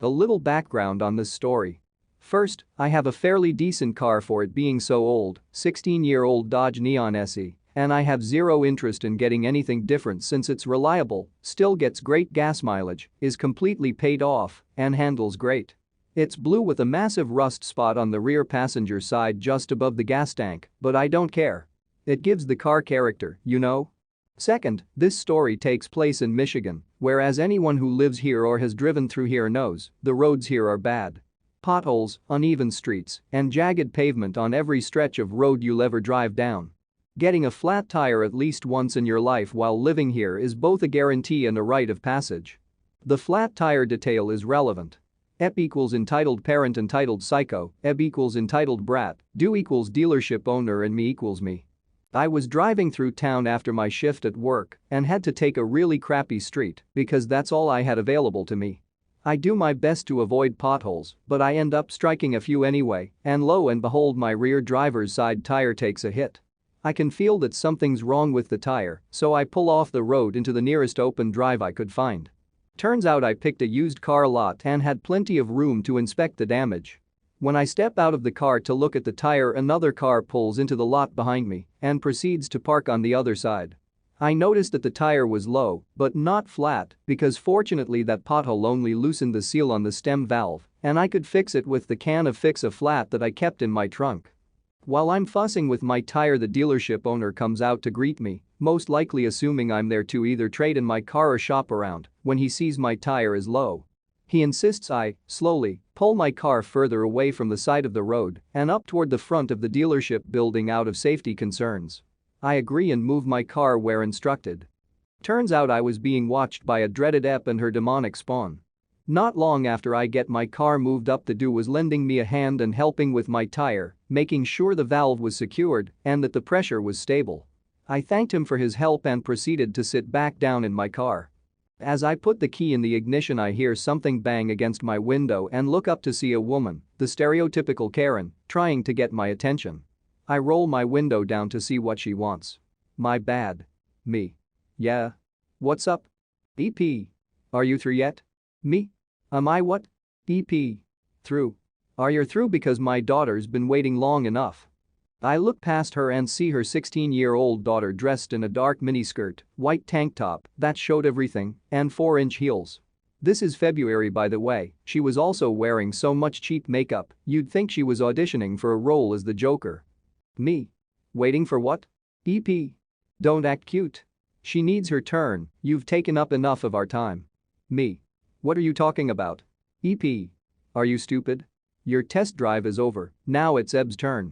A little background on this story. First, I have a fairly decent car for it being so old, 16-year-old Dodge Neon SE, and I have zero interest in getting anything different since it's reliable, still gets great gas mileage, is completely paid off, and handles great. It's blue with a massive rust spot on the rear passenger side just above the gas tank, but I don't care. It gives the car character, you know? Second, this story takes place in Michigan, whereas anyone who lives here or has driven through here knows the roads here are bad. Potholes, uneven streets, and jagged pavement on every stretch of road you'll ever drive down. Getting a flat tire at least once in your life while living here is both a guarantee and a rite of passage. The flat tire detail is relevant. EP equals entitled parent entitled psycho, EB equals entitled brat, do equals dealership owner and me equals me. I was driving through town after my shift at work and had to take a really crappy street because that's all I had available to me. I do my best to avoid potholes, but I end up striking a few anyway, and lo and behold my rear driver's side tire takes a hit. I can feel that something's wrong with the tire, so I pull off the road into the nearest open drive I could find. Turns out I picked a used car lot and had plenty of room to inspect the damage. When I step out of the car to look at the tire, another car pulls into the lot behind me and proceeds to park on the other side. I noticed that the tire was low, but not flat, because fortunately that pothole only loosened the seal on the stem valve, and I could fix it with the can of Fix-A-Flat that I kept in my trunk. While I'm fussing with my tire, the dealership owner comes out to greet me, most likely assuming I'm there to either trade in my car or shop around when he sees my tire is low. He insists I, slowly, pull my car further away from the side of the road and up toward the front of the dealership building out of safety concerns. I agree and move my car where instructed. Turns out I was being watched by a dreaded EP and her demonic spawn. Not long after I get my car moved up, the dude was lending me a hand and helping with my tire, making sure the valve was secured and that the pressure was stable. I thanked him for his help and proceeded to sit back down in my car. As I put the key in the ignition, I hear something bang against my window and look up to see a woman, the stereotypical Karen, trying to get my attention. I roll my window down to see what she wants. My bad. Me. Yeah. What's up? EP. Are you through yet? Me. Am I what? EP. Through. Are you through because my daughter's been waiting long enough? I look past her and see her 16-year-old daughter dressed in a dark miniskirt, white tank top that showed everything, and 4-inch heels. This is February, by the way. She was also wearing so much cheap makeup, you'd think she was auditioning for a role as the Joker. Me. Waiting for what? EP. Don't act cute. She needs her turn, you've taken up enough of our time. Me. What are you talking about? EP. Are you stupid? Your test drive is over, now it's Eb's turn.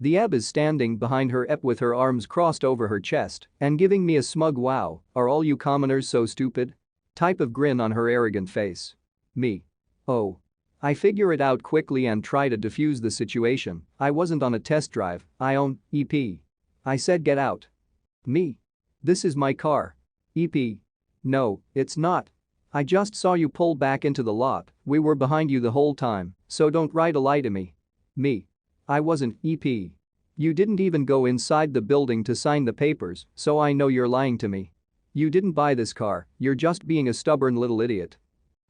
The Eb is standing behind her EP with her arms crossed over her chest and giving me a smug wow, are all you commoners so stupid? Type of grin on her arrogant face. Me. Oh. I figure it out quickly and try to defuse the situation. I wasn't on a test drive, I own EP. I said get out. Me. This is my car. EP. No, it's not. I just saw you pull back into the lot, we were behind you the whole time, so don't write a lie to me. Me. I wasn't EP. You didn't even go inside the building to sign the papers, so I know you're lying to me. You didn't buy this car, you're just being a stubborn little idiot.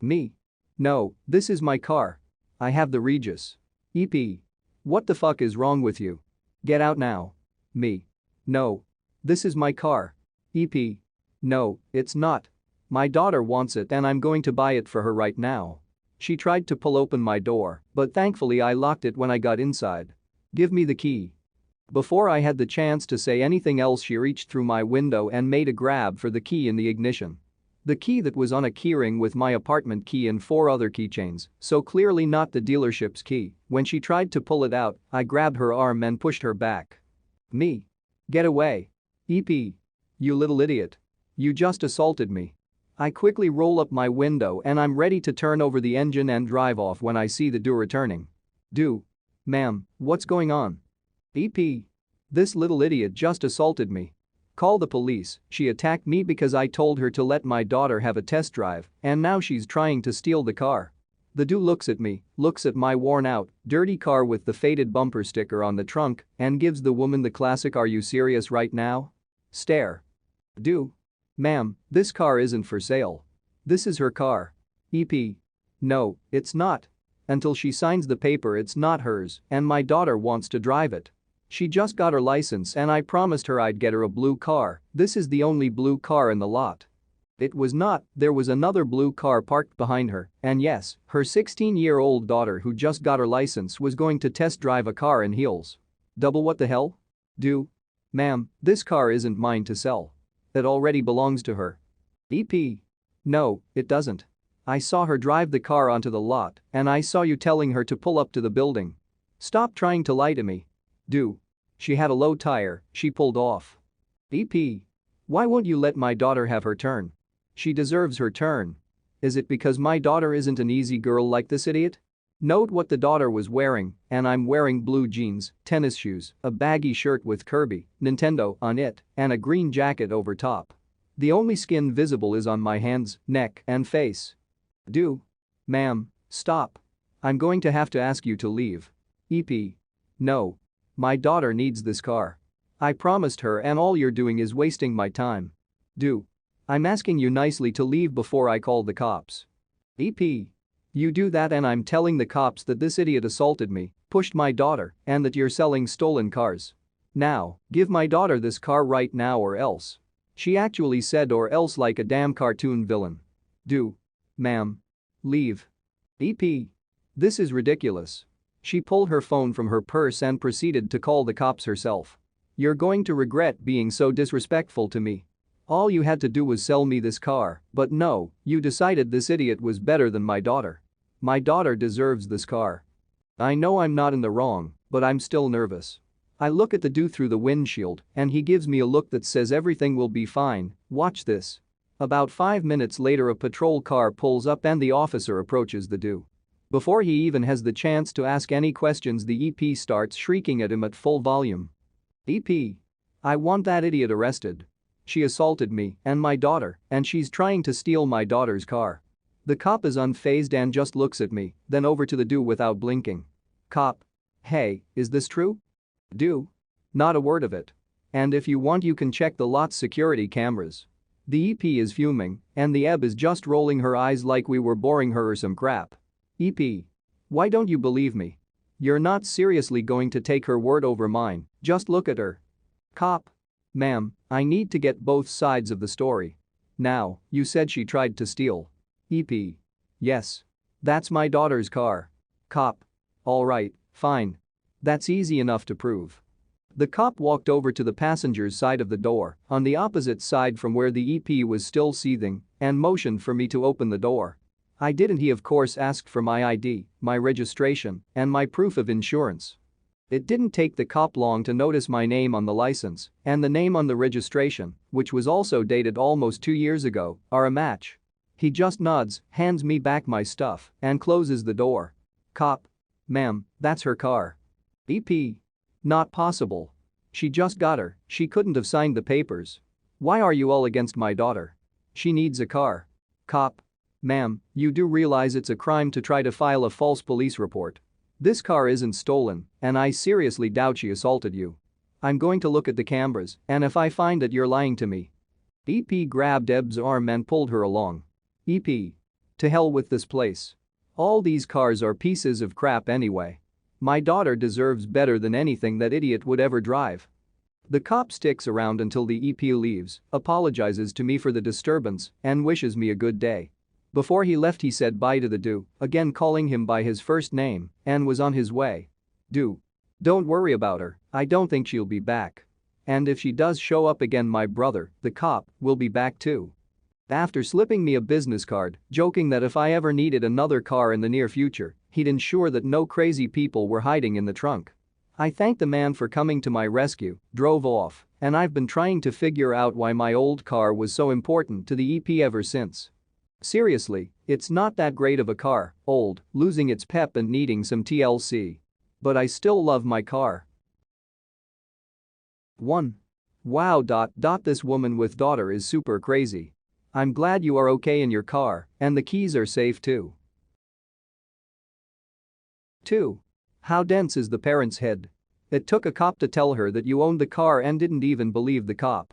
Me. No, this is my car. I have the Regis. EP. What the fuck is wrong with you? Get out now. Me. No. This is my car. EP. No, it's not. My daughter wants it and I'm going to buy it for her right now. She tried to pull open my door, but thankfully I locked it when I got inside. Give me the key. Before I had the chance to say anything else, she reached through my window and made a grab for the key in the ignition. The key that was on a keyring with my apartment key and 4 other keychains, so clearly not the dealership's key. When she tried to pull it out, I grabbed her arm and pushed her back. Me. Get away. EP. You little idiot. You just assaulted me. I quickly roll up my window and I'm ready to turn over the engine and drive off when I see the dude returning. Ma'am, what's going on? EP. This little idiot just assaulted me. Call the police. She attacked me because I told her to let my daughter have a test drive, and now she's trying to steal the car. The dude looks at me, looks at my worn out, dirty car with the faded bumper sticker on the trunk, and gives the woman the classic "Are you serious right now?" stare. Ma'am, this car isn't for sale. This is her car. EP. No, it's not. Until she signs the paper it's not hers and my daughter wants to drive it. She just got her license and I promised her I'd get her a blue car. This is the only blue car in the lot. It was not, there was another blue car parked behind her, and yes, her 16-year-old daughter who just got her license was going to test drive a car in heels. Double what the hell? Ma'am, this car isn't mine to sell. It already belongs to her. EP. No, it doesn't. I saw her drive the car onto the lot and I saw you telling her to pull up to the building. Stop trying to lie to me. She had a low tire, she pulled off. EP. Why won't you let my daughter have her turn? She deserves her turn. Is it because my daughter isn't an easy girl like this idiot? Note what the daughter was wearing, and I'm wearing blue jeans, tennis shoes, a baggy shirt with Kirby, Nintendo on it, and a green jacket over top. The only skin visible is on my hands, neck, and face. Ma'am, stop. I'm going to have to ask you to leave. EP. No. My daughter needs this car. I promised her and all you're doing is wasting my time. I'm asking you nicely to leave before I call the cops. EP. You do that and I'm telling the cops that this idiot assaulted me, pushed my daughter, and that you're selling stolen cars. Now, give my daughter this car right now or else. She actually said or else like a damn cartoon villain. Ma'am. Leave. EP. This is ridiculous. She pulled her phone from her purse and proceeded to call the cops herself. You're going to regret being so disrespectful to me. All you had to do was sell me this car, but no, you decided this idiot was better than my daughter. My daughter deserves this car. I know I'm not in the wrong, but I'm still nervous. I look at the dude through the windshield and he gives me a look that says everything will be fine, watch this. About 5 minutes later a patrol car pulls up and the officer approaches the dude. Before he even has the chance to ask any questions the EP starts shrieking at him at full volume. EP. I want that idiot arrested. She assaulted me and my daughter and she's trying to steal my daughter's car. The cop is unfazed and just looks at me, then over to the dude without blinking. Cop. Hey, is this true? Not a word of it. And if you want you can check the lot's security cameras. The EP is fuming and the Eb is just rolling her eyes like we were boring her or some crap. EP. Why don't you believe me? You're not seriously going to take her word over mine, just look at her. Cop. Ma'am, I need to get both sides of the story. Now, you said she tried to steal. EP. Yes. That's my daughter's car. Cop. Alright, fine. That's easy enough to prove. The cop walked over to the passenger's side of the door, on the opposite side from where the EP was still seething, and motioned for me to open the door. I didn't. He of course asked for my ID, my registration, and my proof of insurance. It didn't take the cop long to notice my name on the license and the name on the registration, which was also dated almost 2 years ago, are a match. He just nods, hands me back my stuff, and closes the door. Cop. Ma'am, that's her car. EP. Not possible. She just got her, she couldn't have signed the papers. Why are you all against my daughter? She needs a car. Cop. Ma'am, you do realize it's a crime to try to file a false police report. This car isn't stolen, and I seriously doubt she assaulted you. I'm going to look at the cameras, and if I find that you're lying to me. EP grabbed Eb's arm and pulled her along. EP. To hell with this place. All these cars are pieces of crap anyway. My daughter deserves better than anything that idiot would ever drive. The cop sticks around until the EP leaves, apologizes to me for the disturbance, and wishes me a good day. Before he left he said bye to the dude, again calling him by his first name, and was on his way. Don't worry about her, I don't think she'll be back. And if she does show up again my brother, the cop, will be back too. After slipping me a business card, joking that if I ever needed another car in the near future, he'd ensure that no crazy people were hiding in the trunk. I thanked the man for coming to my rescue, drove off, and I've been trying to figure out why my old car was so important to the EP ever since. Seriously, it's not that great of a car, old, losing its pep and needing some TLC. But I still love my car. 1. Wow. This woman with daughter is super crazy. I'm glad you are okay in your car and the keys are safe too. 2. How dense is the parent's head? It took a cop to tell her that you owned the car and didn't even believe the cop.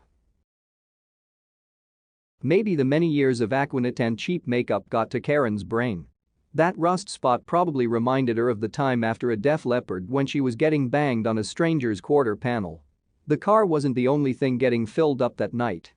Maybe the many years of Aquanet and cheap makeup got to Karen's brain. That rust spot probably reminded her of the time after a Def Leppard when she was getting banged on a stranger's quarter panel. The car wasn't the only thing getting filled up that night.